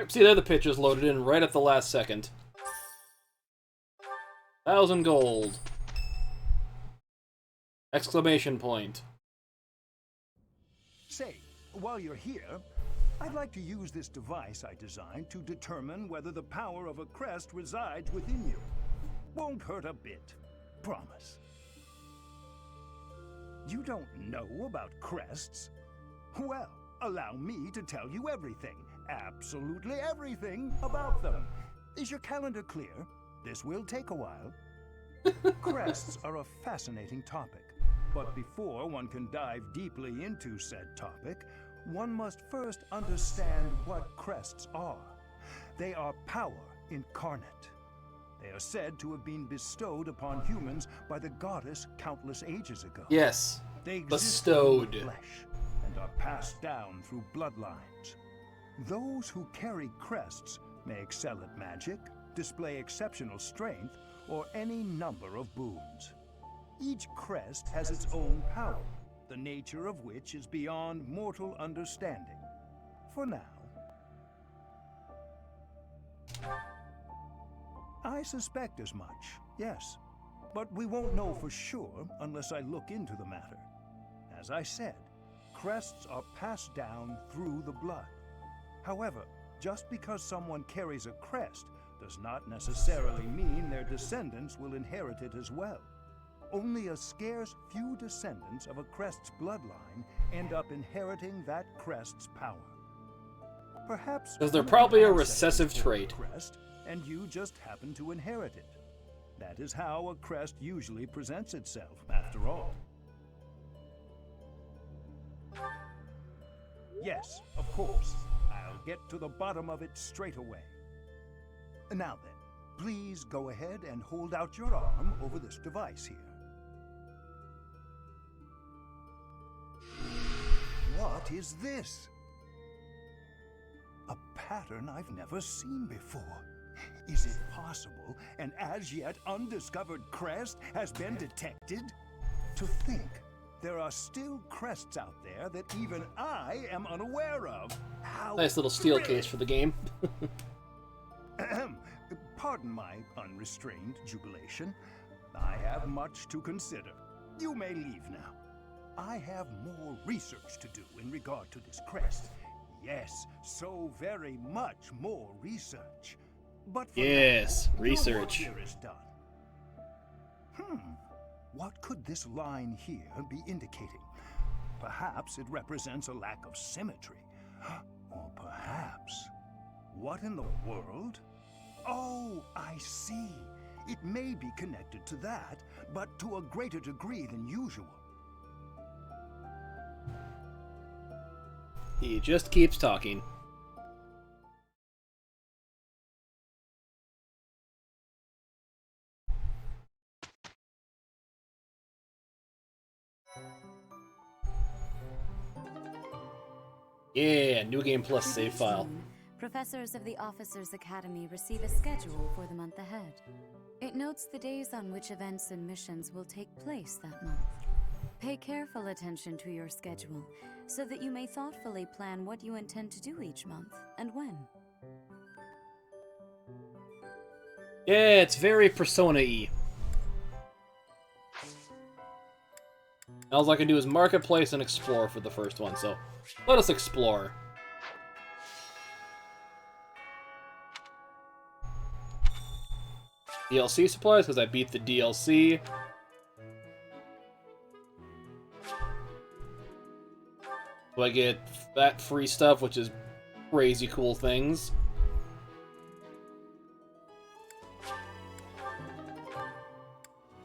See, there the pictures loaded in right at the last second. 1,000 gold. Exclamation point. Say, while you're here, I'd like to use this device I designed to determine whether the power of a crest resides within you. Won't hurt a bit. Promise. You don't know about crests? Well, allow me to tell you everything, absolutely everything about them. Is your calendar clear? This will take a while. Crests are a fascinating topic, but before one can dive deeply into said topic, one must first understand what crests are. They are power incarnate. They are said to have been bestowed upon humans by the goddess countless ages ago. Yes, They exist bestowed. in flesh and are passed down through bloodlines. Those who carry crests may excel at magic, display exceptional strength, or any number of boons. Each crest has its own power, the nature of which is beyond mortal understanding. For now. I suspect as much, yes. But we won't know for sure unless I look into the matter. As I said, crests are passed down through the blood. However, just because someone carries a crest does not necessarily mean their descendants will inherit it as well. Only a scarce few descendants of a crest's bloodline end up inheriting that crest's power. Perhaps because they're probably a recessive trait. Crest, and you just happen to inherit it. That is how a crest usually presents itself, after all. Yes, of course. I'll get to the bottom of it straight away. Now then, please go ahead and hold out your arm over this device here. What is this? A pattern I've never seen before. Is it possible an as yet undiscovered crest has been detected? To think there are still crests out there that even I am unaware of. How Nice little steel case for the game. Pardon my unrestrained jubilation. I have much to consider. You may leave now. I have more research to do in regard to this crest. Yes, so very much more research. But for Yes, now, research. your work here is done. What could this line here be indicating? Perhaps it represents a lack of symmetry. Or perhaps... What in the world? Oh, I see. It may be connected to that, but to a greater degree than usual. He just keeps talking. Yeah, New Game Plus save file. Soon, professors of the Officers' Academy receive a schedule for the month ahead. It notes the days on which events and missions will take place that month. Pay careful attention to your schedule, so that you may thoughtfully plan what you intend to do each month, and when. Yeah, it's very Persona-y. All I can do is Marketplace and Explore for the first one, so let us explore. DLC supplies, because I beat the DLC. So I get that free stuff, which is crazy cool things.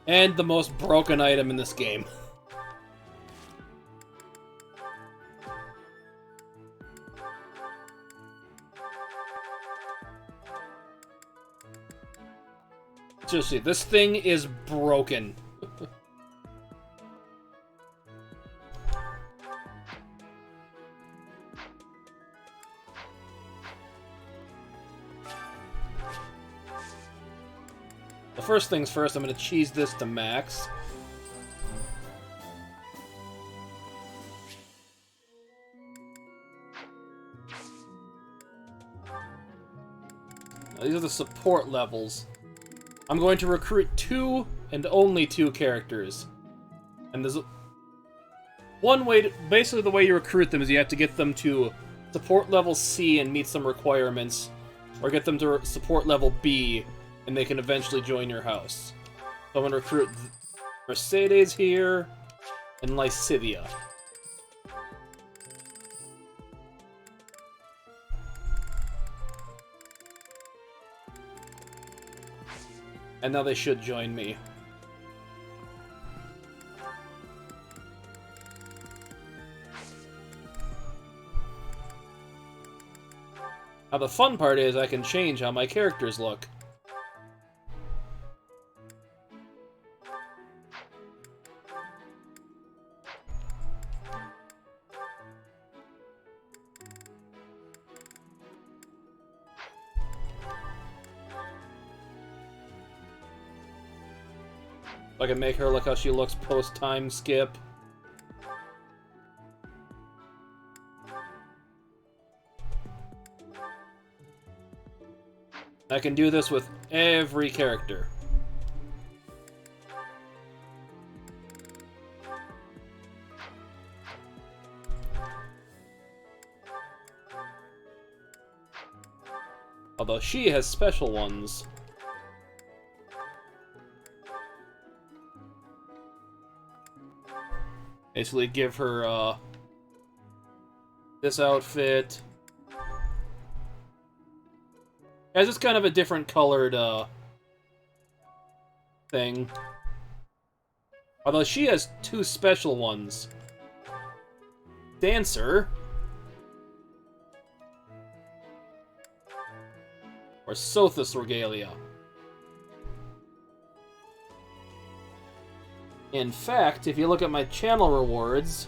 And the most broken item in this game. Seriously, this thing is broken. The first things first, I'm going to cheese this to max. Now, these are the support levels. I'm going to recruit 2 and only 2 characters. And there's one way to, basically the way you recruit them is you have to get them to support level C and meet some requirements, or get them to support level B and they can eventually join your house. So I'm going to recruit Mercedes here and Lysithia. And now they should join me. Now the fun part is I can change how my characters look. I can make her look how she looks post-time skip. I can do this with every character. Although she has special ones. Basically give her, this outfit. It's just kind of a different colored, thing. Although she has 2 special ones. Dancer. Or Sothis Regalia. In fact, if you look at my channel rewards...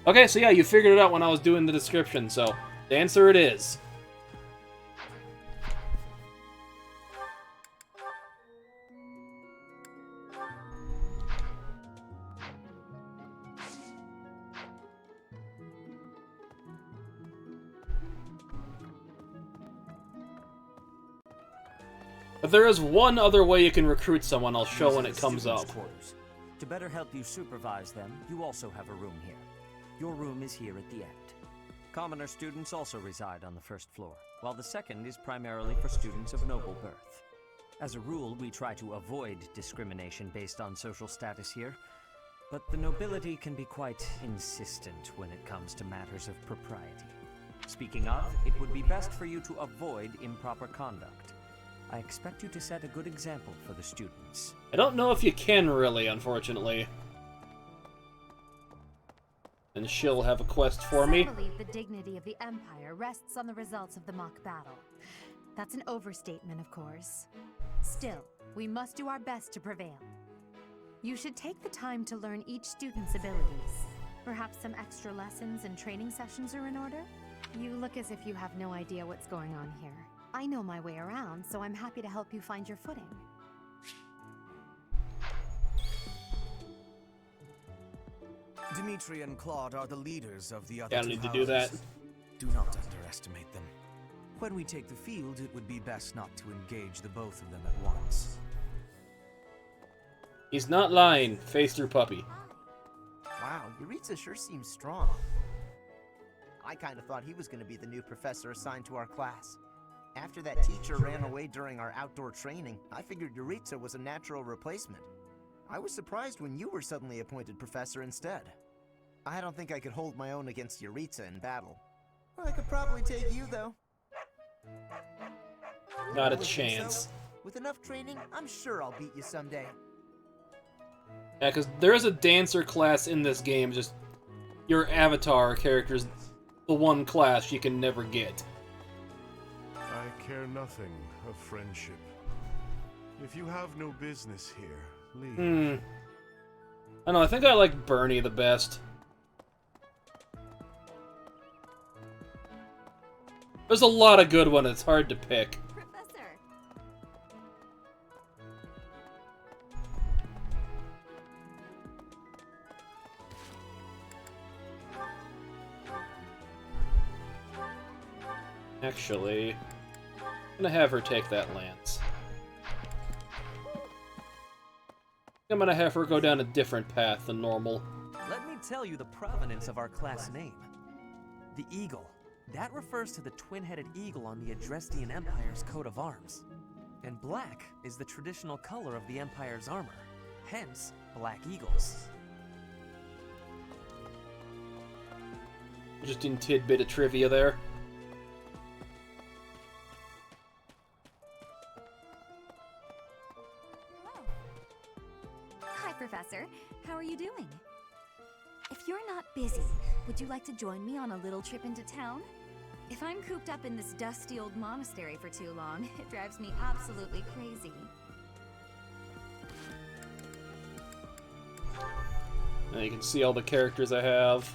Okay, so yeah, you figured it out when I was doing the description, so Dancer it is. But there is one other way you can recruit someone I'll show when it comes up. To better help you supervise them, you also have a room here. Your room is here at the end. Commoner students also reside on the first floor, while the second is primarily for students of noble birth. As a rule, we try to avoid discrimination based on social status here, but the nobility can be quite insistent when it comes to matters of propriety. Speaking of, it would be best for you to avoid improper conduct. I expect you to set a good example for the students. I don't know if you can really, unfortunately. And she'll have a quest for me. Some believe the dignity of the Empire rests on the results of the mock battle. That's an overstatement, of course. Still, we must do our best to prevail. You should take the time to learn each student's abilities. Perhaps some extra lessons and training sessions are in order? You look as if you have no idea what's going on here. I know my way around, so I'm happy to help you find your footing. Dimitri and Claude are the leaders of the other Yeah, I two need to do that. houses. Do not underestimate them. When we take the field, it would be best not to engage the both of them at once. He's not lying. Face through puppy. Wow, Yuritsa sure seems strong. I kind of thought he was going to be the new professor assigned to our class. After that teacher ran away during our outdoor training, I figured Yuritsa was a natural replacement. I was surprised when you were suddenly appointed professor instead. I don't think I could hold my own against Yuritsa in battle. I could probably take you, though. Not a Really think chance. so? With enough training, I'm sure I'll beat you someday. Yeah, because there is a dancer class in this game, just your avatar character's the one class you can never get. I care nothing of friendship. If you have no business here, leave. I don't know, I think I like Bernie the best. There's a lot of good ones, it's hard to pick. Professor! Actually, I'm gonna have her take that lance. I'm gonna have her go down a different path than normal. Let me tell you the provenance of our class name. The eagle. That refers to the twin-headed eagle on the Adrestian Empire's coat of arms. And black is the traditional color of the Empire's armor. Hence, black eagles. Interesting tidbit of trivia there. Hi, Professor. How are you doing? If you're not busy, would you like to join me on a little trip into town? If I'm cooped up in this dusty old monastery for too long, it drives me absolutely crazy. Now you can see all the characters I have.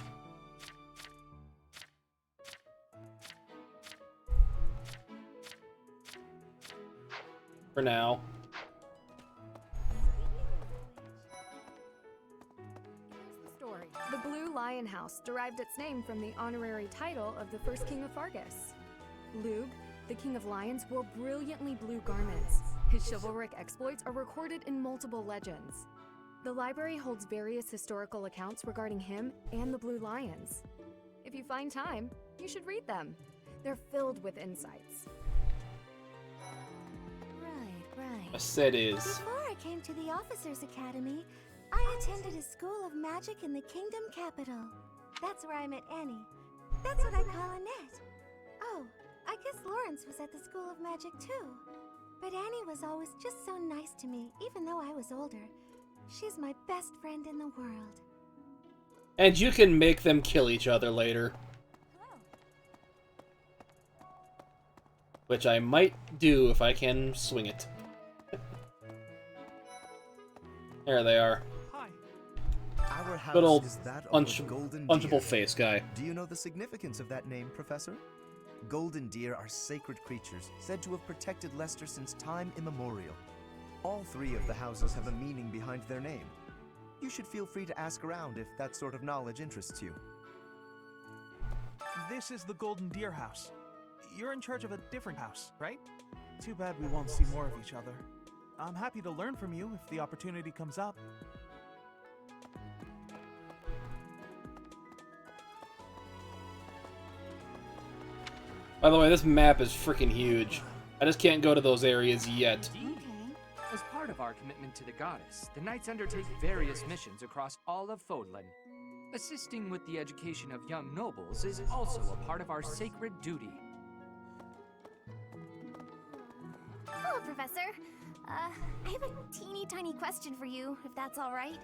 For now. Here's the story. The Blue Lion House derived its name from the honorary title of the first king of Fargus. Lugh, the king of lions, wore brilliantly blue garments. His chivalric exploits are recorded in multiple legends. The library holds various historical accounts regarding him and the Blue Lions. If you find time, you should read them. They're filled with insights. Right. A set is. Before I came to the Officers Academy, I attended a school of magic in the Kingdom Capital. That's where I met Annie. That's what I call Annette. Oh, I guess Lawrence was at the School of Magic too. But Annie was always just so nice to me, even though I was older. She's my best friend in the world. And you can make them kill each other later. Which I might do if I can swing it. There they are. Hi. Our house Good old is that of punch a golden punchable deer. face guy. Do you know the significance of that name, Professor? Golden deer are sacred creatures, said to have protected Leicester since time immemorial. All three of the houses have a meaning behind their name. You should feel free to ask around if that sort of knowledge interests you. This is the Golden Deer House. You're in charge of a different house, right? Too bad we won't see more of each other. I'm happy to learn from you if the opportunity comes up. By the way, this map is freaking huge. I just can't go to those areas yet. As part of our commitment to the goddess, the Knights undertake various missions across all of Fodlan. Assisting with the education of young nobles is also a part of our sacred duty. Hello, Professor. I have a teeny tiny question for you, if that's all right.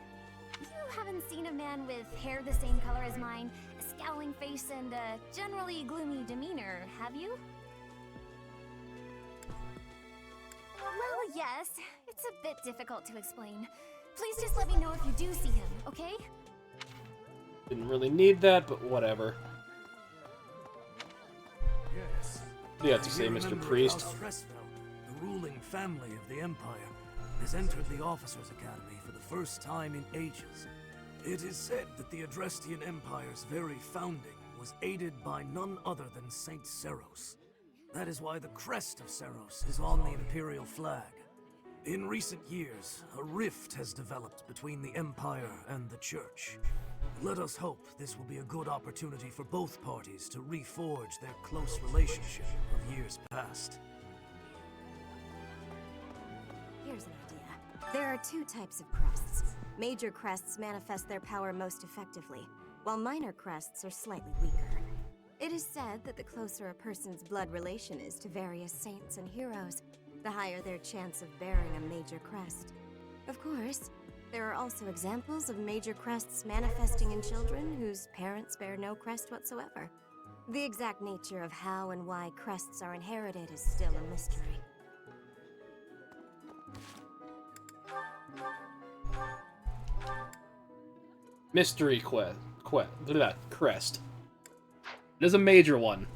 You haven't seen a man with hair the same color as mine, a scowling face, and a generally gloomy demeanor, have you? Well, yes. It's a bit difficult to explain. Please just let me know if you do see him, okay? Didn't really need that, but whatever. Yes. What do you have to say, Mr. Priest? The ruling family of the Empire has entered the Officers Academy for the first time in ages. It is said that the Adrestian Empire's very founding was aided by none other than Saint Seros. That is why the crest of Seros is on the Imperial flag. In recent years, a rift has developed between the Empire and the Church. Let us hope this will be a good opportunity for both parties to reforge their close relationship of years past. Here's an idea. There are two types of crests. Major crests manifest their power most effectively, while minor crests are slightly weaker. It is said that the closer a person's blood relation is to various saints and heroes, the higher their chance of bearing a major crest. Of course, there are also examples of major crests manifesting in children whose parents bear no crest whatsoever. The exact nature of how and why crests are inherited is still a mystery. mystery crest. It is a major one.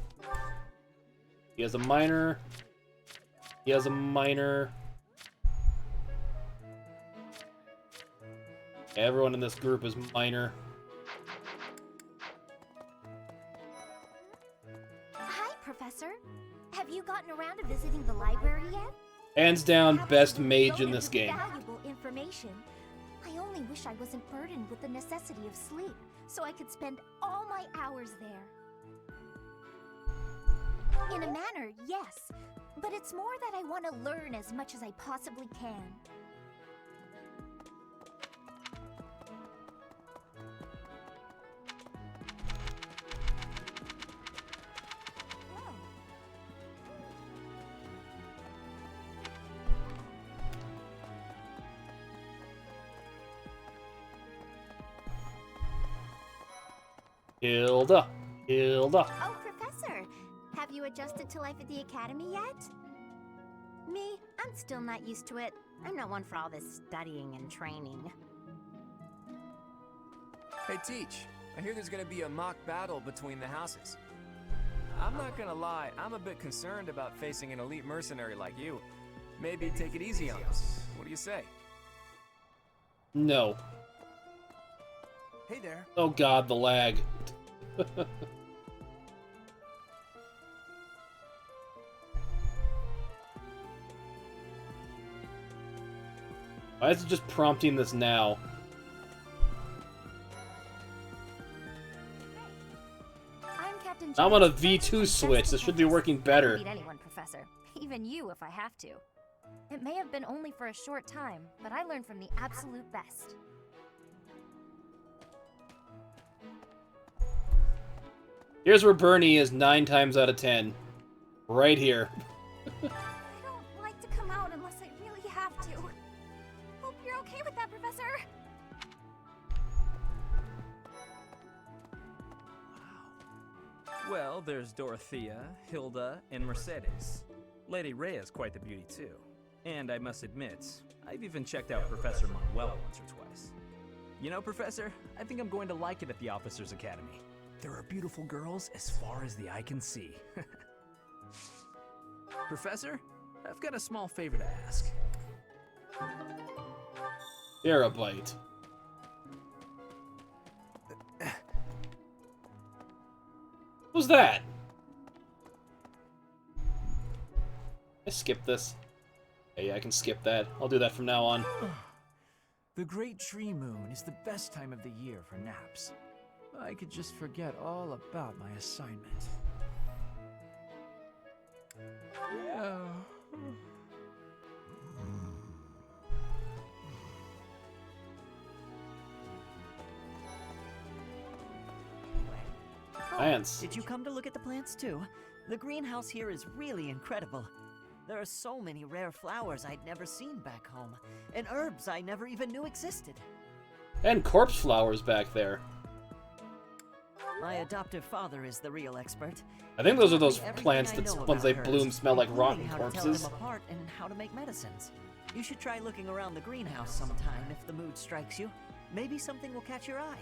He has a minor. He has a minor. Everyone in this group is minor. Hi, Professor. Have you gotten around to visiting the library yet? Hands down, best mage in this game. Valuable information. I only wish I wasn't burdened with the necessity of sleep, so I could spend all my hours there. In a manner, yes, but it's more that I want to learn as much as I possibly can. Hilda. Hilda. Oh, Professor! Have you adjusted to life at the Academy yet? Me? I'm still not used to it. I'm not one for all this studying and training. Hey, Teach. I hear there's gonna be a mock battle between the houses. I'm not gonna lie, I'm a bit concerned about facing an elite mercenary like you. Maybe take it easy on us. What do you say? No. Hey there. Oh god, the lag. Why is it just prompting this now? I'm on a V2 switch. This should be working better. Beat anyone, Professor. Even you, if I have to. It may have been only for a short time, but I learned from the absolute best. Here's where Bernie is 9 times out of 10. Right here. I don't like to come out unless I really have to. Hope you're okay with that, Professor. Well, there's Dorothea, Hilda, and Mercedes. Lady Rhea's quite the beauty, too. And I must admit, I've even checked out Professor Manuel once or twice. You know, Professor, I think I'm going to like it at the Officers Academy. There are beautiful girls as far as the eye can see. Professor, I've got a small favor to ask. Terabyte. What's that? I skipped this. Yeah, I can skip that. I'll do that from now on. The Great Tree Moon is the best time of the year for naps. I could just forget all about my assignment. Yeah. Plants. Did you come to look at the plants too? The greenhouse here is really incredible. There are so many rare flowers I'd never seen back home, and herbs I never even knew existed. And corpse flowers back there. My adoptive father is the real expert. I think those are those plants that once they bloom smell like rotten how to tell corpses. them apart and how to make medicines. You should try looking around the greenhouse sometime if the mood strikes you. Maybe something will catch your eye.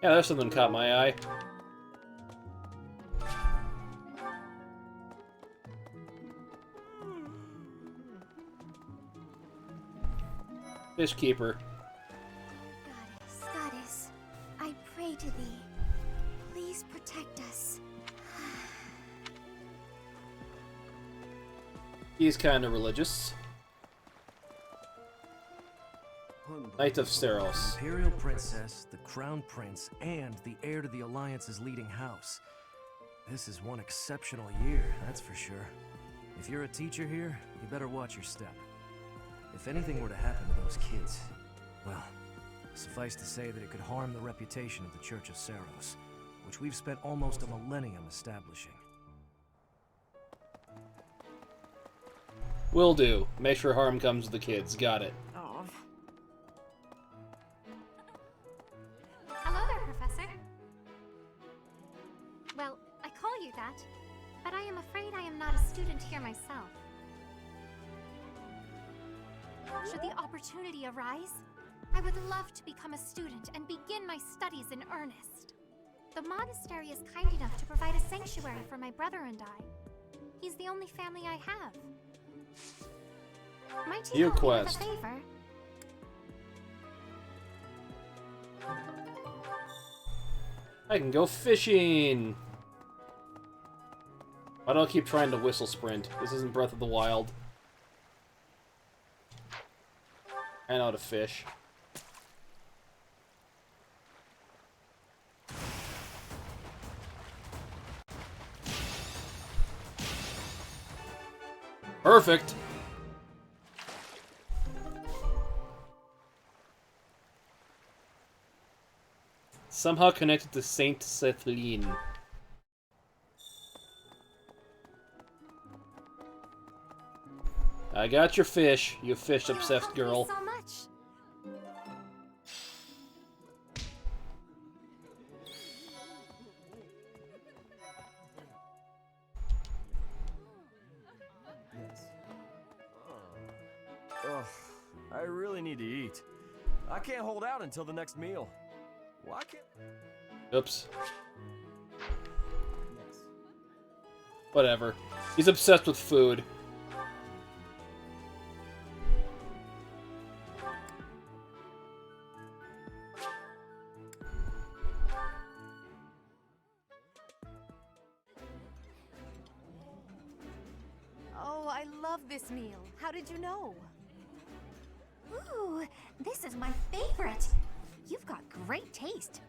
Yeah, there's something caught my eye. Fishkeeper. Goddess, I pray to thee. Please protect us. He's kind of religious. Knight of Steros. Imperial Princess, the Crown Prince, and the heir to the Alliance's leading house. This is one exceptional year, that's for sure. If you're a teacher here, you better watch your step. If anything were to happen to those kids, well, suffice to say that it could harm the reputation of the Church of Seros, which we've spent almost a millennium establishing. Will do. Make sure harm comes to the kids. Got it. Oh. Hello there, Professor. Well, I call you that, but I am afraid I am not a student here myself. Should the opportunity arise, I would love to become a student and begin my studies in earnest. The monastery is kind enough to provide a sanctuary for my brother and I. He's the only family I have. Might you help me with a favor? I can go fishing! Why do I keep trying to whistle sprint? This isn't Breath of the Wild. I know how to fish. Perfect! Somehow connected to Saint Sethlin. I got your fish, you fish-obsessed girl. So much. Ugh, I really need to eat. I can't hold out until the next meal. Why can't... Oops. Whatever. He's obsessed with food. Oh, I love this meal. How did you know? Ooh, this is my favorite. You've got great taste.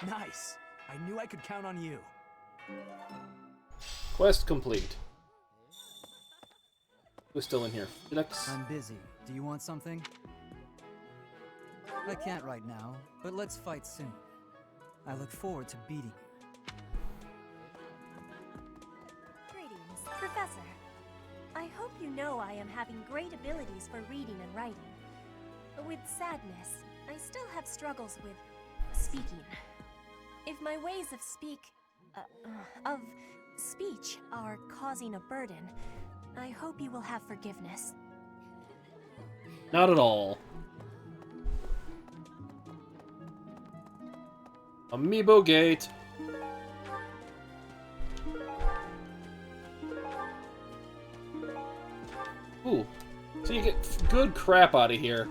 Nice. I knew I could count on you. Quest complete. Who's still in here? Felix? I'm busy. Do you want something? I can't right now, but let's fight soon. I look forward to beating you. Greetings, Professor. I hope you know I am having great abilities for reading and writing. With sadness, I still have struggles with speaking. If my ways of speech are causing a burden, I hope you will have forgiveness. Not at all. Amiibo Gate. Ooh. So you get good crap out of here.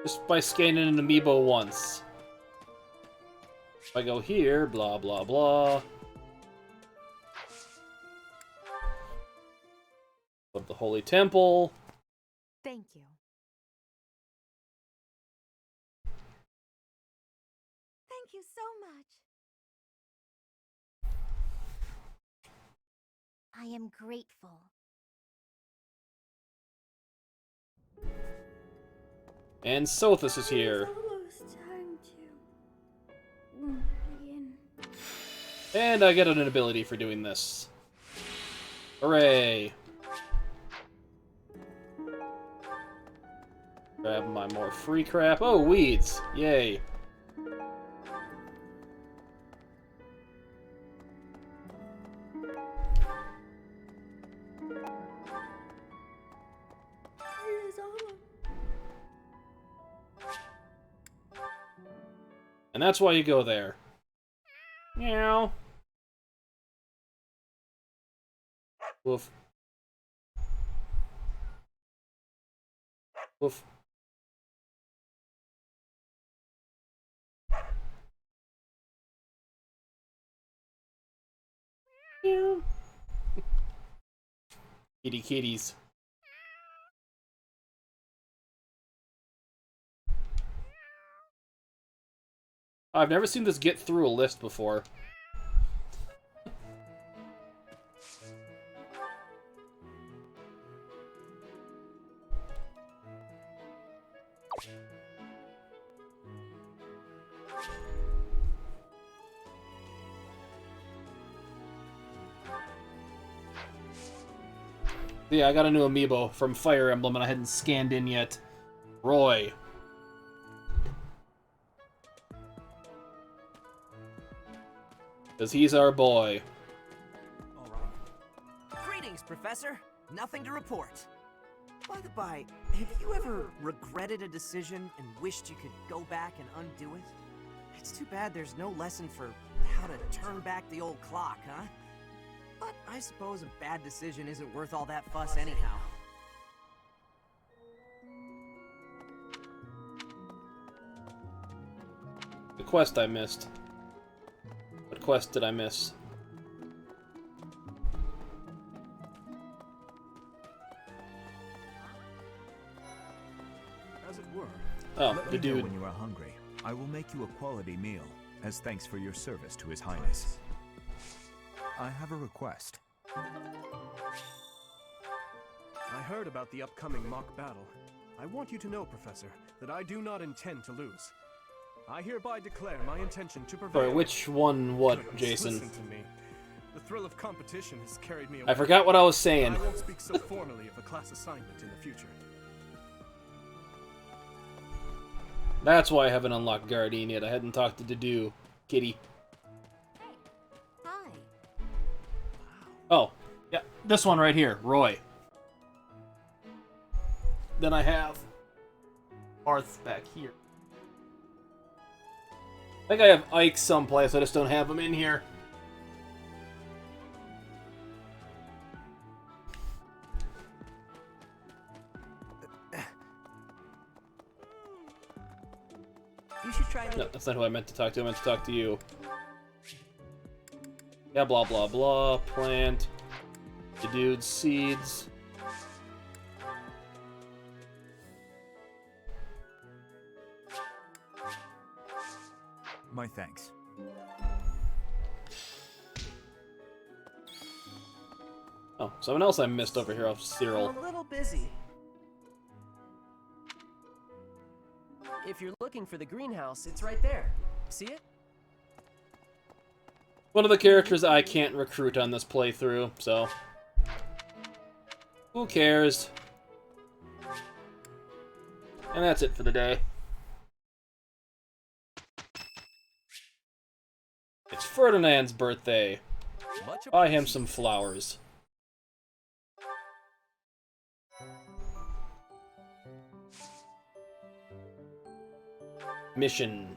Just by scanning an amiibo once. If I go here, blah blah blah. Of the Holy Temple. Thank you. Thank you so much. I am grateful. And Sothis is here. Almost time to begin. And I get an ability for doing this. Hooray! Grab my more free crap. Oh, weeds! Yay! And that's why you go there. Meow. Woof. Woof. Meow. Kitty kitties. I've never seen this get through a list before. Yeah, I got a new amiibo from Fire Emblem and I hadn't scanned in yet. Roy. Because he's our boy. Professor, nothing to report. By the by, have you ever regretted a decision and wished you could go back and undo it? It's too bad there's no lesson for how to turn back the old clock, huh? But I suppose a bad decision isn't worth all that fuss anyhow. The quest I missed. What quest did I miss? As it were. Oh, Let the me know dude. when you are hungry. I will make you a quality meal, as thanks for your service to His Highness. I have a request. I heard about the upcoming mock battle. I want you to know, Professor, that I do not intend to lose. I hereby declare my intention to prevail. Sorry, which one what, Goodness, Jason? Listen to me. The thrill of competition has carried me away. I forgot what I was saying. I won't speak so formally of a class assignment in the future. That's why I haven't unlocked Guardian yet. I hadn't talked to Dedue. Kitty. Hi. Oh, yeah, this one right here, Roy. Then I have Arth back here. I think I have Ike someplace, I just don't have him in here. You should try. No, that's not who I meant to talk to. I meant to talk to you. Yeah, blah, blah, blah. Plant. The dude's seeds. My thanks. Oh, someone else I missed over here off I'm Cyril. a little busy. If you're looking for the greenhouse, it's right there. See it? One of the characters I can't recruit on this playthrough, so... who cares? And that's it for the day. It's Ferdinand's birthday. Buy him some flowers. Mission.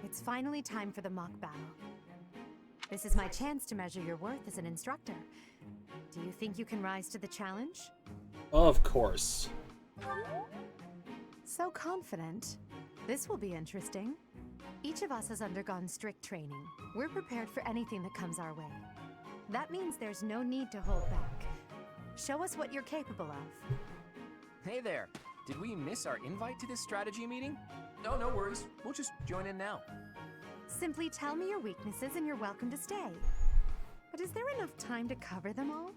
It's finally time for the mock battle. This is my chance to measure your worth as an instructor. Do you think you can rise to the challenge? Of course. So confident. This will be interesting. Each of us has undergone strict training. We're prepared for anything that comes our way. That means there's no need to hold back. Show us what you're capable of. Hey there. Did we miss our invite to this strategy meeting? No, no worries. We'll just join in now. Simply tell me your weaknesses and you're welcome to stay. But is there enough time to cover them all?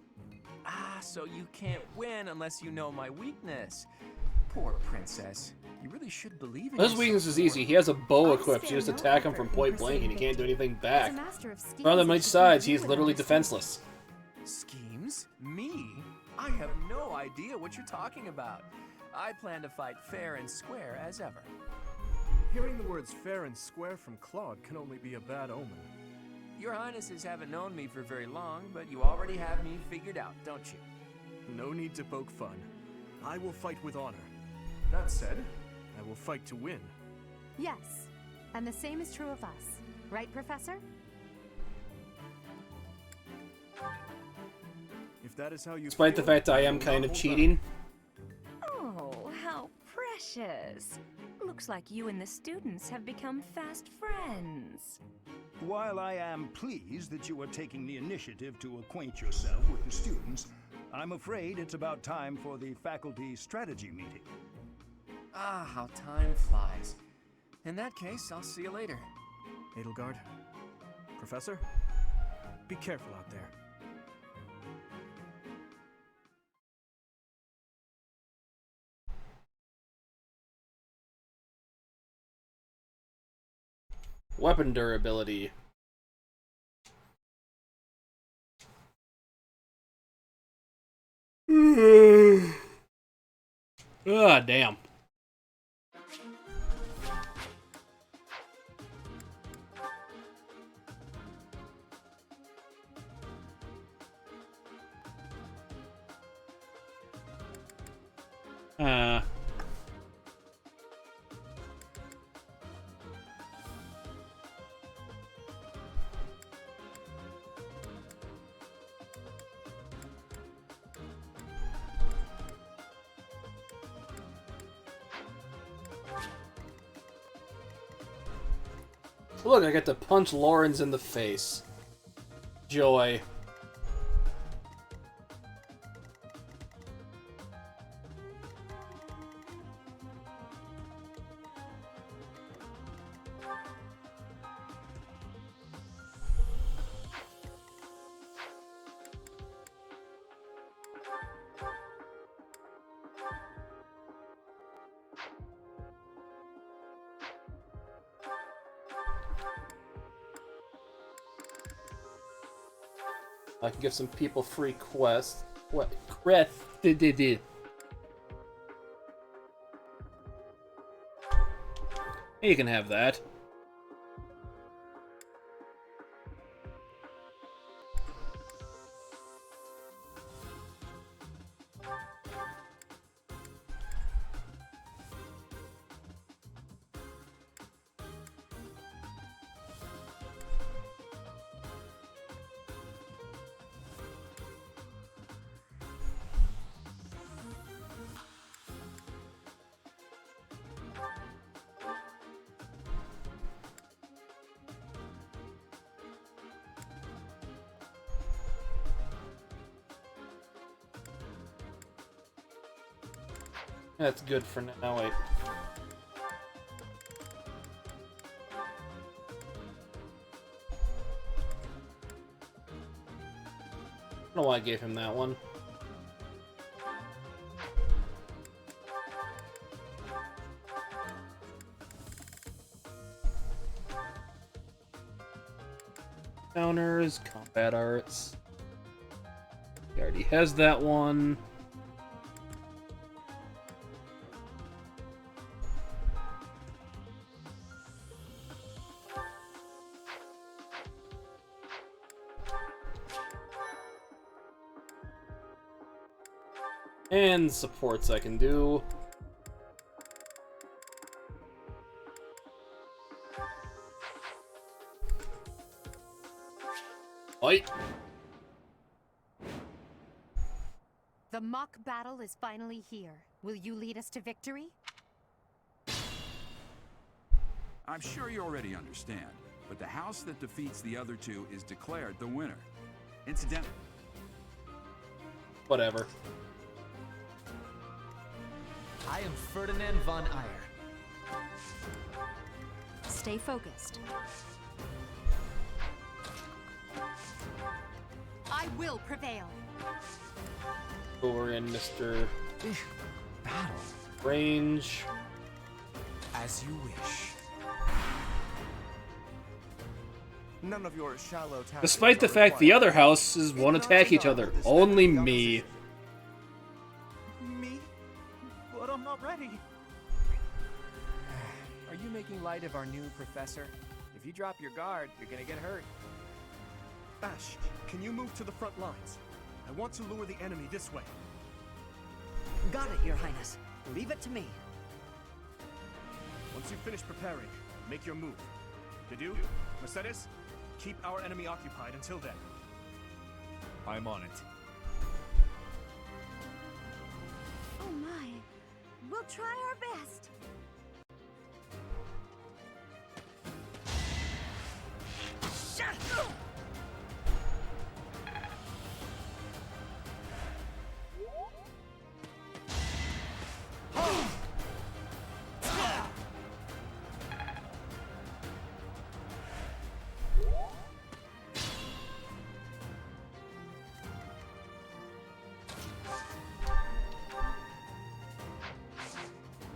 Ah, so you can't win unless you know my weakness. Poor princess. You really should believe in His weakness is easy. He has a bow equipped. You just no attack him effort from in point blank and he pursuing can't do anything As a back. master of schemes From them and each sides, he's you literally understand. defenseless. Schemes? Me? I have no idea what you're talking about. I plan to fight fair and square as ever. Hearing the words fair and square from Claude can only be a bad omen. Your Highnesses haven't known me for very long, but you already have me figured out, don't you? No need to poke fun. I will fight with honor. That said, I will fight to win. Yes, and the same is true of us. Right, Professor? If that is how you Despite the feel, fact I am will kind not of hold cheating. Oh, how precious. Looks like you and the students have become fast friends. While I am pleased that you are taking the initiative to acquaint yourself with the students, I'm afraid it's about time for the faculty strategy meeting. Ah, how time flies. In that case, I'll see you later. Edelgard, Professor, be careful out there. Weapon durability. Ah, damn. Look, I get to punch Lawrence in the face. Joy. I can give some people free quests. What? Crest. You can have that. That's good for now. Wait. I don't know why I gave him that one. Counters, combat arts. He already has that one. And supports I can do. Fight! The mock battle is finally here. Will you lead us to victory? I'm sure you already understand, but the house that defeats the other two is declared the winner. Incidentally. Whatever. I am Ferdinand von Eyre. Stay focused. I will prevail. We're in Mr. Battle. Range. As you wish. None of your shallow tactics Despite the are fact the required. other houses won't attack each other. Only me. Me? But I'm not ready. Are you making light of our new professor? If you drop your guard, you're gonna get hurt. Ash, can you move to the front lines? I want to lure the enemy this way. Got it, Your Highness. Leave it to me. Once you finish preparing, make your move. Dedu, Mercedes, keep our enemy occupied until then. I'm on it. Oh my. We'll try our best.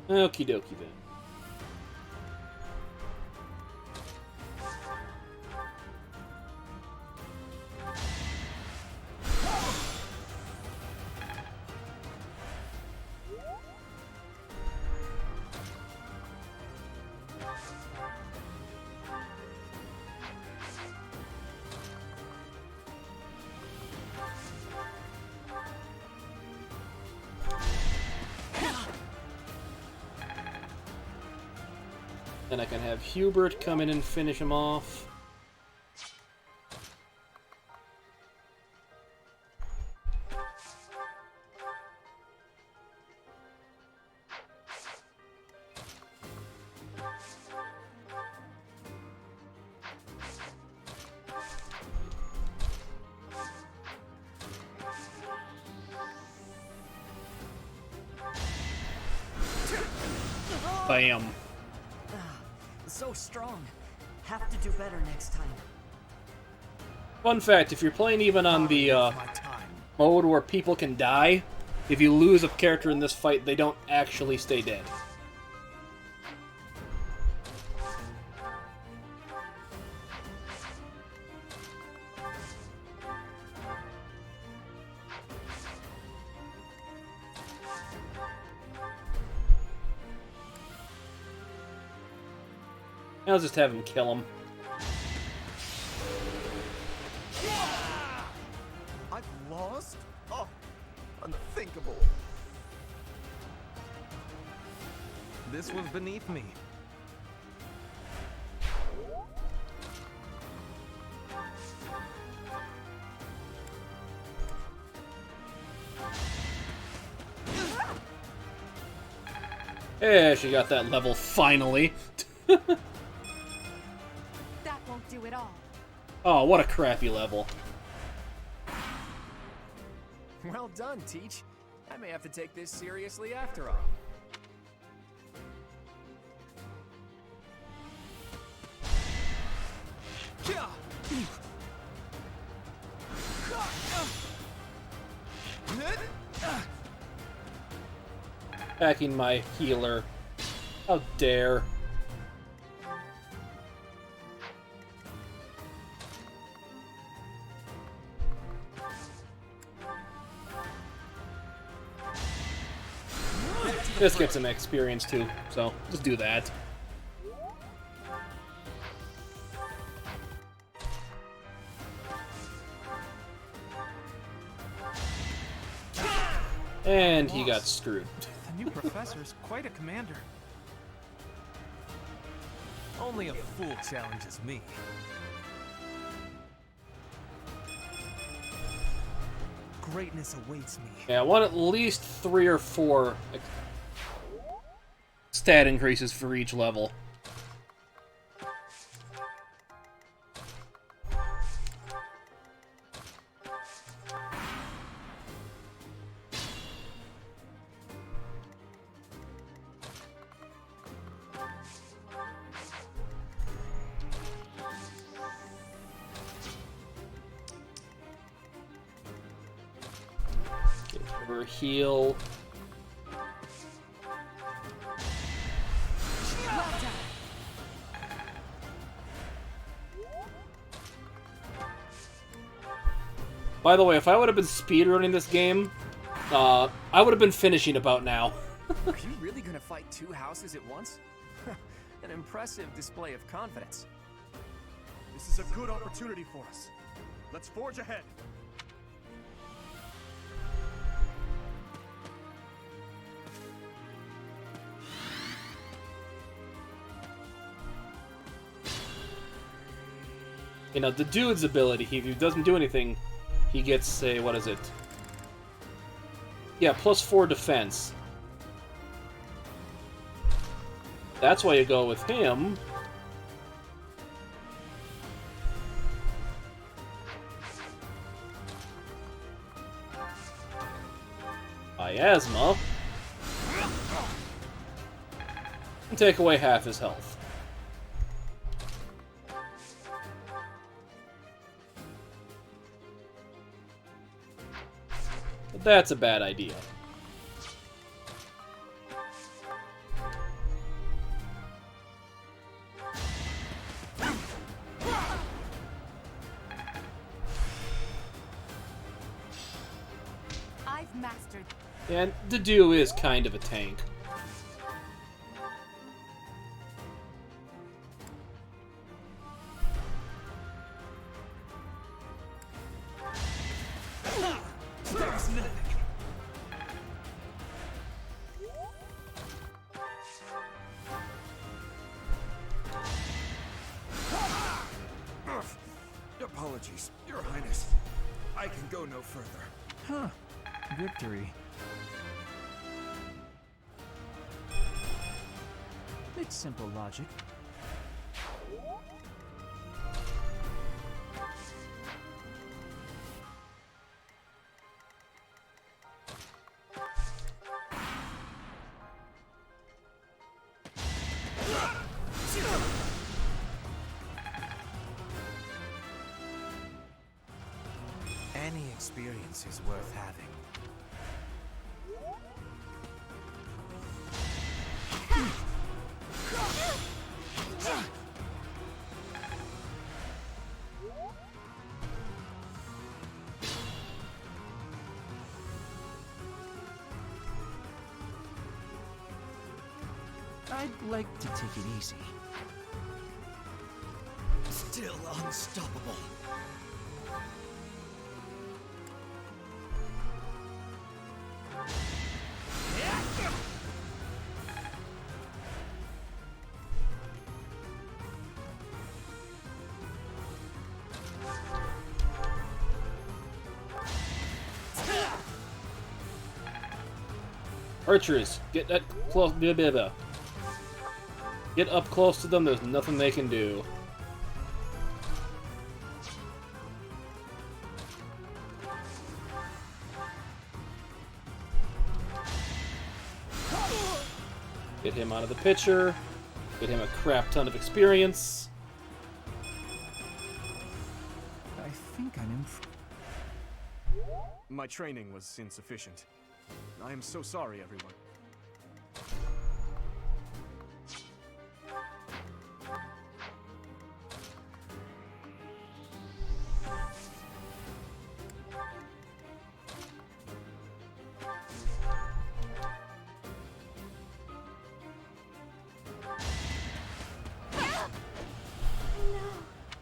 Okie dokie then. Then I can have Hubert come in and finish him off. Bam. So strong. Have to do better next time. Fun fact, if you're playing even on the mode where people can die, if you lose a character in this fight, they don't actually stay dead. I'll just have him kill him. I've lost? Oh, unthinkable. This was beneath me. Yeah, she got that level finally. That won't do it all. Oh, what a crappy level. Well done, Teach. I may have to take this seriously after all. Attacking my healer. How dare. This gets some experience too, so just do that. And he got screwed. The new professor's quite a commander. Only a fool challenges me. Greatness awaits me. Yeah, I want at least 3 or 4 stat increases for each level. For heal. By the way, if I would have been speedrunning this game, I would have been finishing about now. Are you really gonna fight 2 houses at once? An impressive display of confidence. This is a good opportunity for us. Let's forge ahead. You know, the dude's ability, if he doesn't do anything, he gets, say, what is it? Yeah, +4 defense. That's why you go with him. Miasma. And take away half his health. But that's a bad idea. I've mastered. And Dedue is kind of a tank. There's nothing. apologies, Your Highness. I can go no further. Huh. Victory. It's simple logic. Any experience is worth having. I'd like to take it easy. Still unstoppable. Archers, get that close. Get up close to them. There's nothing they can do. Get him out of the picture. Get him a crap ton of experience. I think I'm My training was insufficient. I am so sorry, everyone.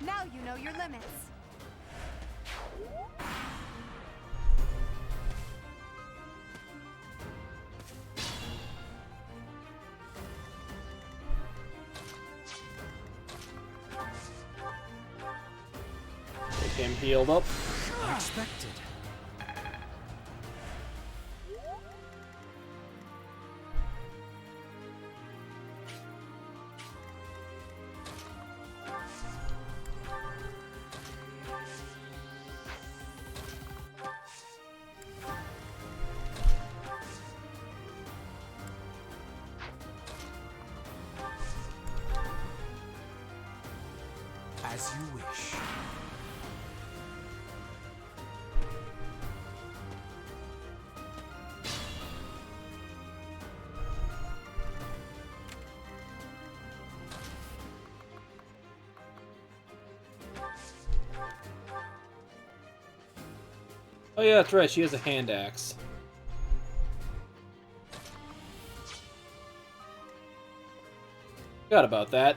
Now you know your limits. Get him healed up. unexpected. As you wish. Oh yeah, that's right, she has a hand axe. Forgot about that.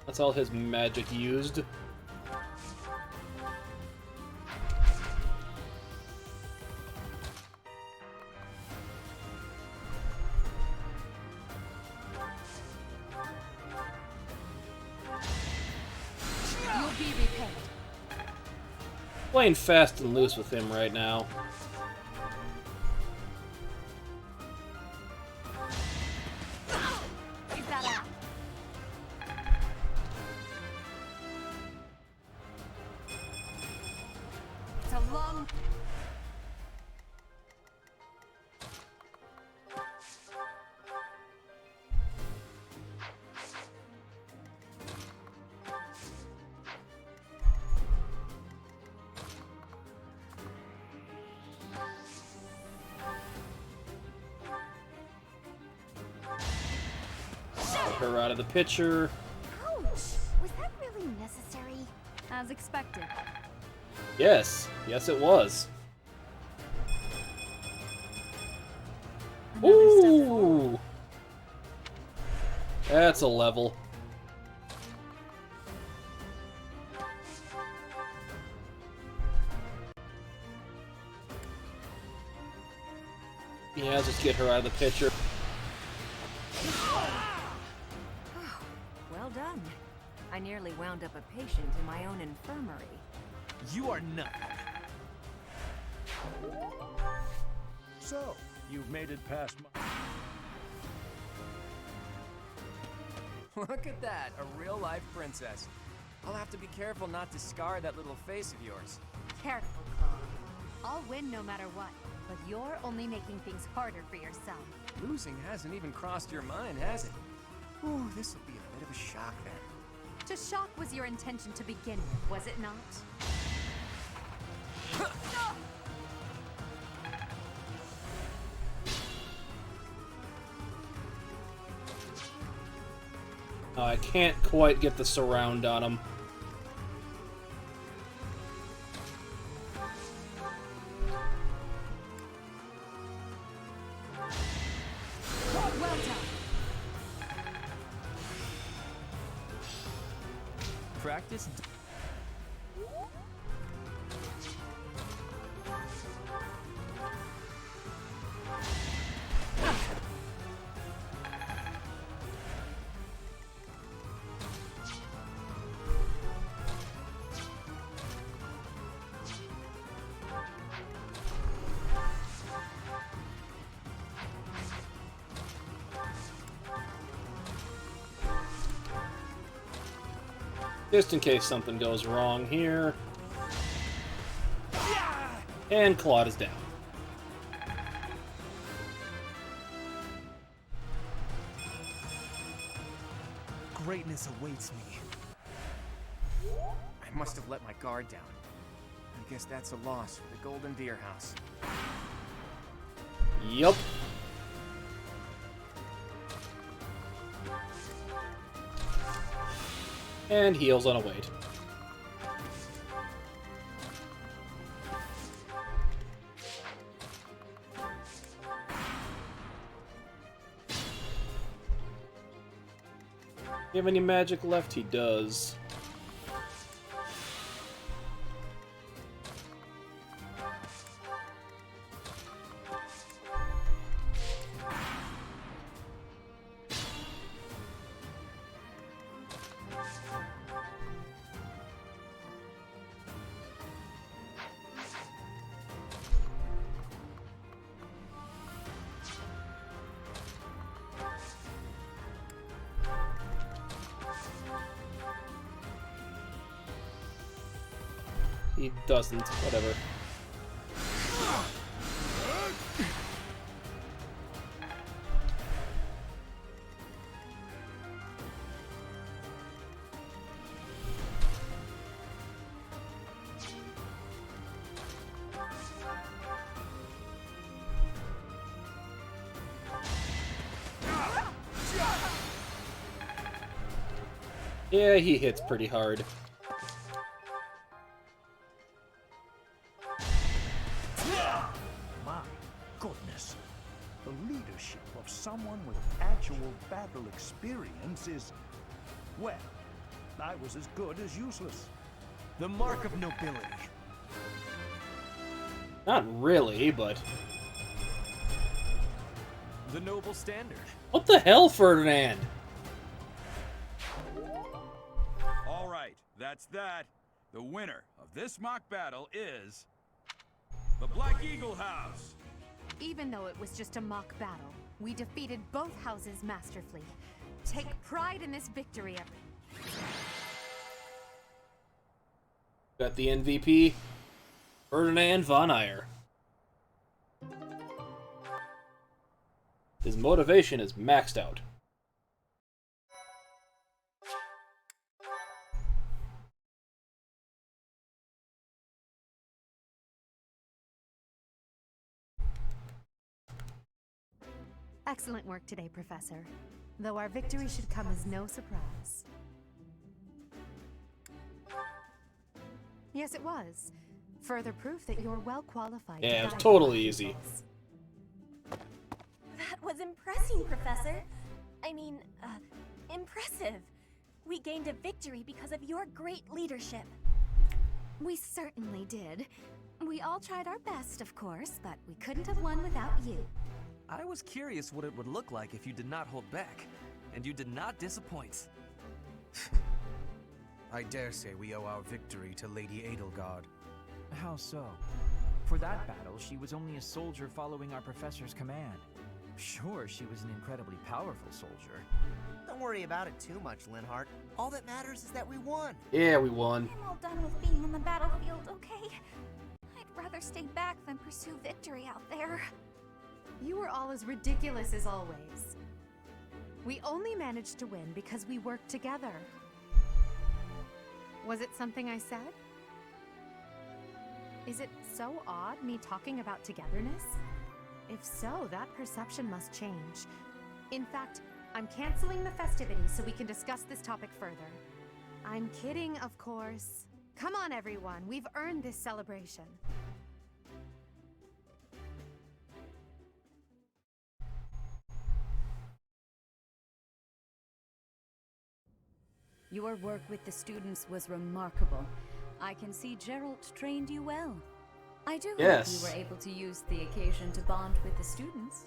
That's all his magic used. You'll be repaid. Playing fast and loose with him right now. Keep that out. It's a long... Get her out of the picture. Ouch! Was that really necessary? As expected. Yes. Yes, it was. Ooh! That's a level. Yeah, let's just get her out of the picture. Well done. I nearly wound up a patient in my own infirmary. You are not. So, you've made it past my... Look at that, a real-life princess. I'll have to be careful not to scar that little face of yours. Careful, Claude. I'll win no matter what, but you're only making things harder for yourself. Losing hasn't even crossed your mind, has it? Ooh, this will be a bit of a shock then. To shock was your intention to begin with, was it not? Oh, I can't quite get the surround on him. Well done. Practice. Just in case something goes wrong here. And Claude is down. Greatness awaits me. I must have let my guard down. I guess that's a loss for the Golden Deer House. Yup. And heals on a wait. You have any magic left? He does. He doesn't. Whatever. Yeah, he hits pretty hard. My goodness. The leadership of someone with actual battle experience is... well, I was as good as useless. The mark of nobility. Not really, but... The noble standard. What the hell, Ferdinand? All right, that's that. The winner of this mock battle is... the Black Eagle House. Even though it was just a mock battle, we defeated both houses masterfully. Take pride in this victory, everyone. Got the MVP, Ferdinand von Aegir. His motivation is maxed out. Excellent work today, Professor. Though our victory should come as no surprise. Yes, it was. Further proof that you're well qualified. Yeah, to it was guide totally our easy. pupils. That was impressive, Professor. I mean, Impressive! We gained a victory because of your great leadership. We certainly did. We all tried our best, of course, but we couldn't have won without you. I was curious what it would look like if you did not hold back, and you did not disappoint. I dare say we owe our victory to Lady Edelgard. How so? For that battle, she was only a soldier following our professor's command. Sure, she was an incredibly powerful soldier. Don't worry about it too much, Linhart. All that matters is that we won. Yeah, we won. I'm all done with being on the battlefield, okay? I'd rather stay back than pursue victory out there. You were all as ridiculous as always. We only managed to win because we worked together. Was it something I said? Is it so odd, me talking about togetherness? If so, that perception must change. In fact, I'm canceling the festivities so we can discuss this topic further. I'm kidding, of course. Come on, everyone. We've earned this celebration. Your work with the students was remarkable. I can see Geralt trained you well. I do hope you were able to use the occasion to bond with the students.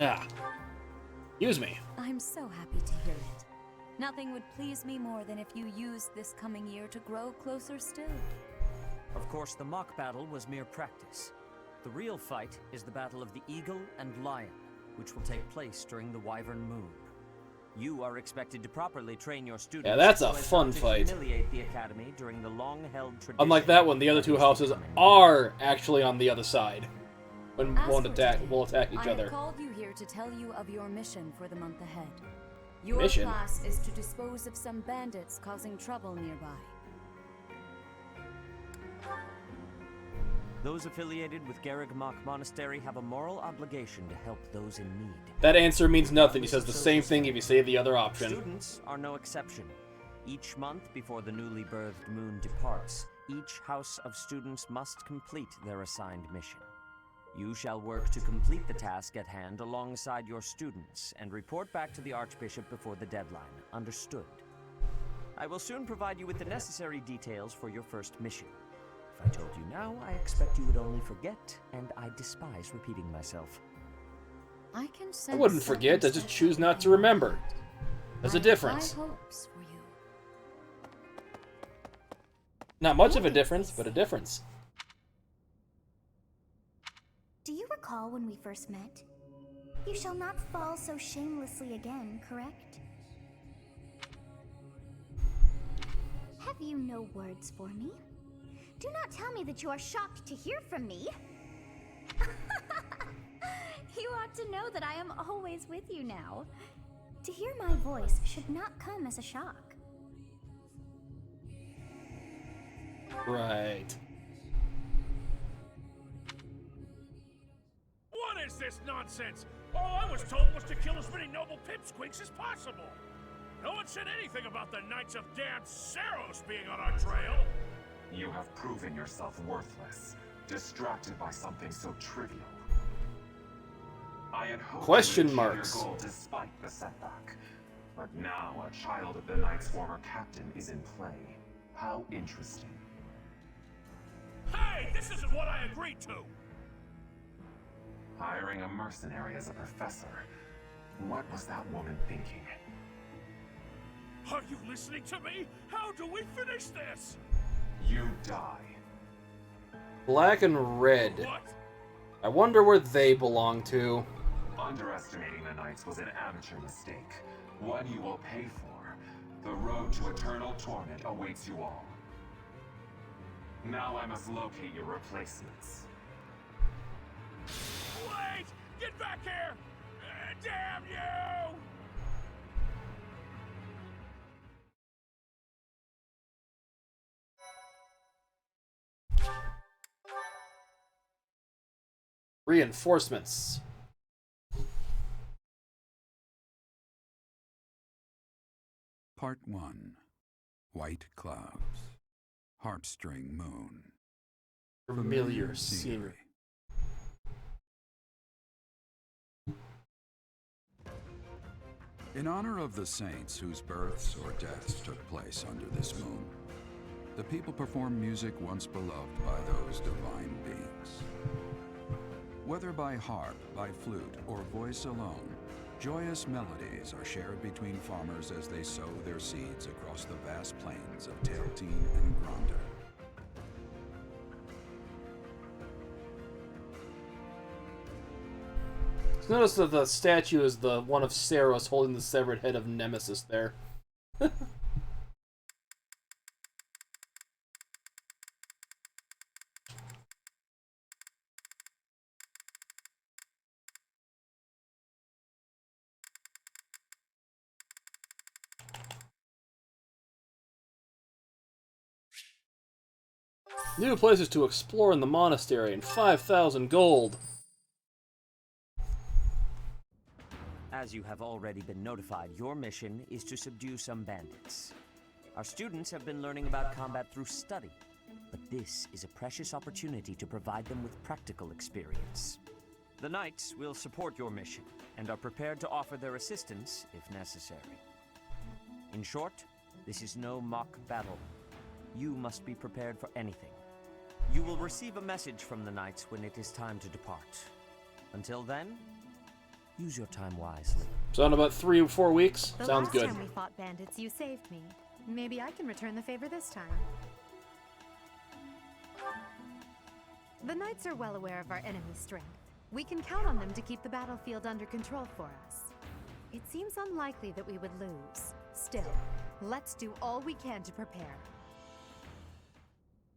Ah. Excuse me. I'm so happy to hear it. Nothing would please me more than if you used this coming year to grow closer still. Of course, the mock battle was mere practice. The real fight is the battle of the Eagle and Lion, which will take place during the Wyvern Moon. You are expected to properly train your students. Yeah, that's a so as fun not to fight. Humiliate the academy during the long-held tradition. Unlike that one, the other two houses are actually on the other side when As won't for attack. today, Will attack each I other. have called you here to tell you of your mission for the month ahead. Your Mission? class is to dispose of some bandits causing trouble nearby. Those affiliated with Garreg-Mach Monastery have a moral obligation to help those in need. That answer means nothing. He says the same thing if you say the other option. Students are no exception. Each month before the newly birthed moon departs, each house of students must complete their assigned mission. You shall work to complete the task at hand alongside your students and report back to the Archbishop before the deadline. Understood? I will soon provide you with the necessary details for your first mission. If I told you now, I expect you would only forget, and I despise repeating myself. I can I sense wouldn't forget. I just choose not to remember. There's a difference. high hopes for you. Not much of a difference, but a difference. Do you recall when we first met? You shall not fall so shamelessly again, correct? Have you no words for me? Do not tell me that you are shocked to hear from me. You ought to know that I am always with you now. To hear my voice should not come as a shock. Right. What is this nonsense? All I was told was to kill as many noble pipsqueaks as possible. No one said anything about the Knights of Damned Saros being on our trail. You have proven yourself worthless, distracted by something so trivial. I had hoped Question you would achieve marks. your goal despite the setback. But now a child of the Knight's former captain is in play. How interesting. Hey, this isn't what I agreed to! Hiring a mercenary as a professor. What was that woman thinking? Are you listening to me? How do we finish this? You die. Black and red. What? I wonder where they belong to. Underestimating the Knights was an amateur mistake. One you will pay for. The road to eternal torment awaits you all. Now I must locate your replacements. Wait! Get back here! Damn you! Reinforcements. Part 1. White Clouds. Harpstring Moon. Familiar scenery. In honor of the saints whose births or deaths took place under this moon, the people perform music once beloved by those divine beings. Whether by harp, by flute, or voice alone, joyous melodies are shared between farmers as they sow their seeds across the vast plains of Tailtean and Gronder. Notice that the statue is the one of Saros holding the severed head of Nemesis there. New places to explore in the monastery and 5,000 gold. As you have already been notified, your mission is to subdue some bandits. Our students have been learning about combat through study, but this is a precious opportunity to provide them with practical experience. The Knights will support your mission and are prepared to offer their assistance if necessary. In short, this is no mock battle. You must be prepared for anything. You will receive a message from the Knights when it is time to depart. Until then, use your time wisely. So in about 3 or 4 weeks? Sounds good. The last time we fought bandits, you saved me. Maybe I can return the favor this time. The Knights are well aware of our enemy's strength. We can count on them to keep the battlefield under control for us. It seems unlikely that we would lose. Still, let's do all we can to prepare.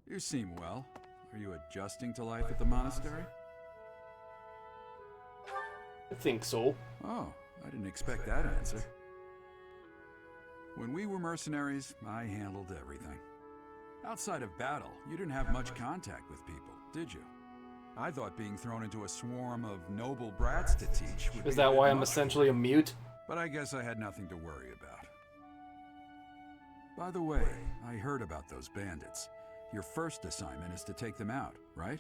You seem well. Are you adjusting to life at the monastery? I think so. Oh, I didn't expect that answer. When we were mercenaries, I handled everything. Outside of battle, you didn't have much contact with people, did you? I thought being thrown into a swarm of noble brats to teach would be Is that why I'm essentially a mute? But I guess I had nothing to worry about. By the way, I heard about those bandits. Your first assignment is to take them out, right?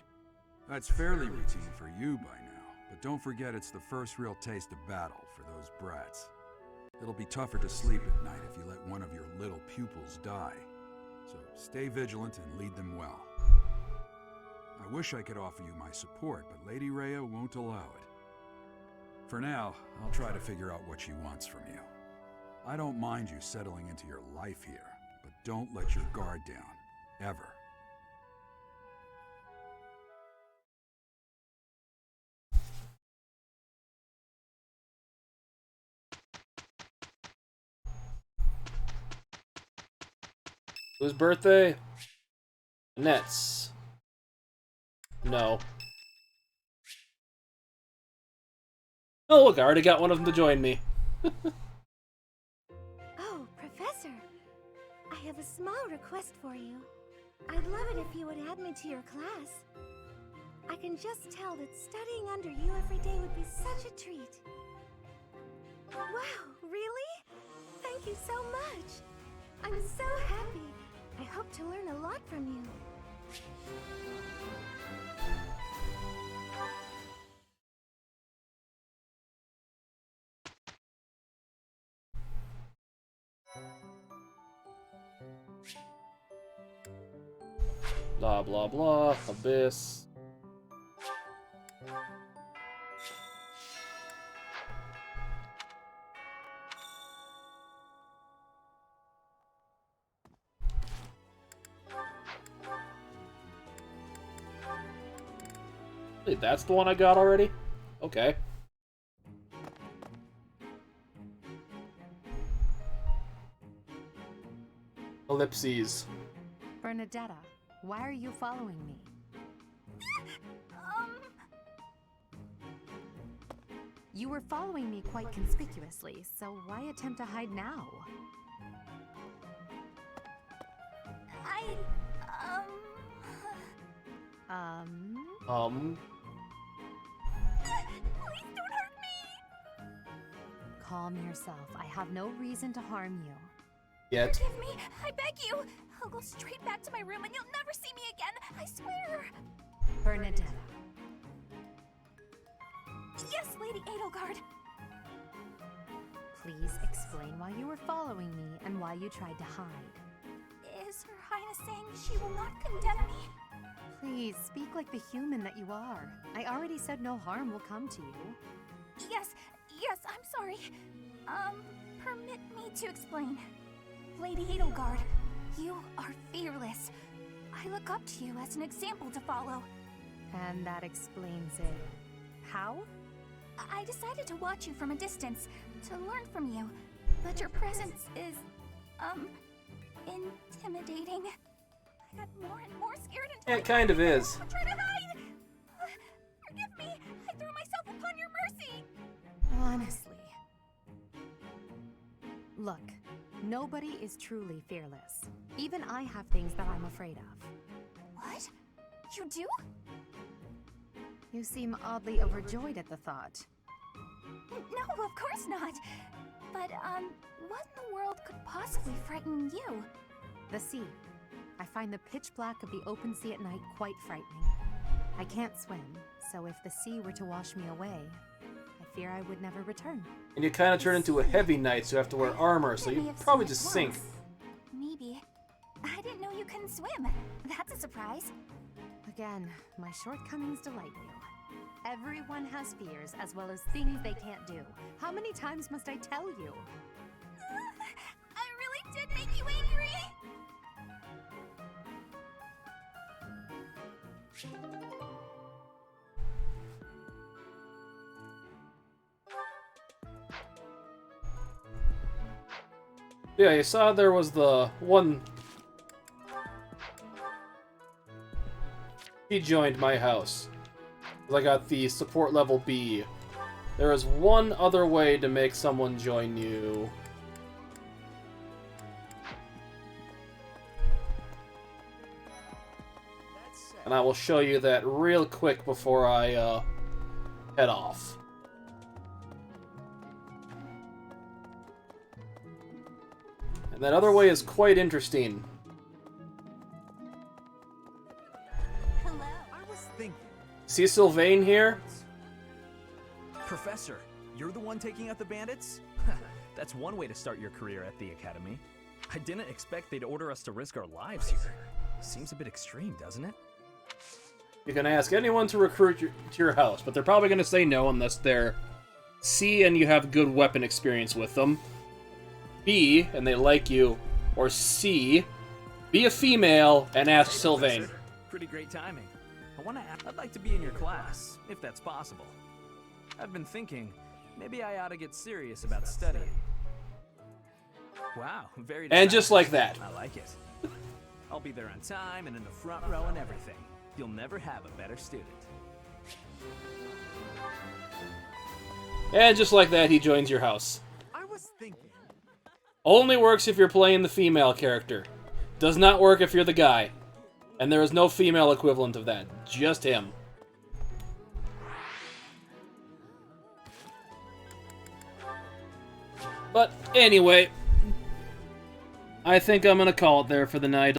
That's fairly routine for you by now, but don't forget it's the first real taste of battle for those brats. It'll be tougher to sleep at night if you let one of your little pupils die. So stay vigilant and lead them well. I wish I could offer you my support, but Lady Rhea won't allow it. For now, I'll try to figure out what she wants from you. I don't mind you settling into your life here, but don't let your guard down, ever. Whose birthday? Annette's. No. Oh look, I already got one of them to join me. Oh, Professor. I have a small request for you. I'd love it if you would add me to your class. I can just tell that studying under you every day would be such a treat. Wow, really? Thank you so much. I'm so happy. I hope to learn a lot from you. Blah blah blah. Abyss. Wait, that's the one I got already? Okay. Ellipses. Bernadetta, why are you following me? You were following me quite conspicuously, so why attempt to hide now? Please don't hurt me! Calm yourself. I have no reason to harm you. Yet. Forgive me, I beg you! I'll go straight back to my room and you'll never see me again, I swear! Bernadetta. Yes, Lady Edelgard! Please explain why you were following me and why you tried to hide. Is Her Highness saying she will not condemn me? Please, speak like the human that you are. I already said no harm will come to you. Yes, I'm sorry. Permit me to explain. Lady Edelgard, you are fearless. I look up to you as an example to follow. And that explains it. How? I decided to watch you from a distance, to learn from you. But your presence is, intimidating. I got more and more scared until It kind of is. I tried to hide. Forgive me. I threw myself upon your mercy. Honestly. Look, nobody is truly fearless. Even I have things that I'm afraid of. What? You do? You seem oddly overjoyed at the thought. No, of course not. But, what in the world could possibly frighten you? The sea. I find the pitch black of the open sea at night quite frightening. I can't swim, so if the sea were to wash me away, I fear I would never return. And you kind of turn into a heavy knight, so you have to wear armor, so you probably just sink. Maybe. I didn't know you couldn't swim. That's a surprise. Again, my shortcomings delight you. Everyone has fears as well as things they can't do. How many times must I tell you? I really did make you angry! Yeah, you saw there was the one... He joined my house. I got the support level B. There is one other way to make someone join you. And I will show you that real quick before I head off. And that other way is quite interesting. Hello. I was thinking. See Sylvain here? Professor, you're the one taking out the bandits? That's one way to start your career at the Academy. I didn't expect they'd order us to risk our lives here. Seems a bit extreme, doesn't it? You can ask anyone to recruit to your house, but they're probably going to say no unless they're C, and you have good weapon experience with them, B, and they like you, or C, be a female and ask Sylvain. Professor. Pretty great timing. I'd like to be in your class, if that's possible. I've been thinking, maybe I ought to get serious about studying. Wow, very And just like that. I like it. I'll be there on time and in the front row and everything. You'll never have a better student. And just like that, he joins your house. I was thinking. Only works if you're playing the female character. Does not work if you're the guy. And there is no female equivalent of that. Just him. But anyway, I think I'm gonna call it there for the night.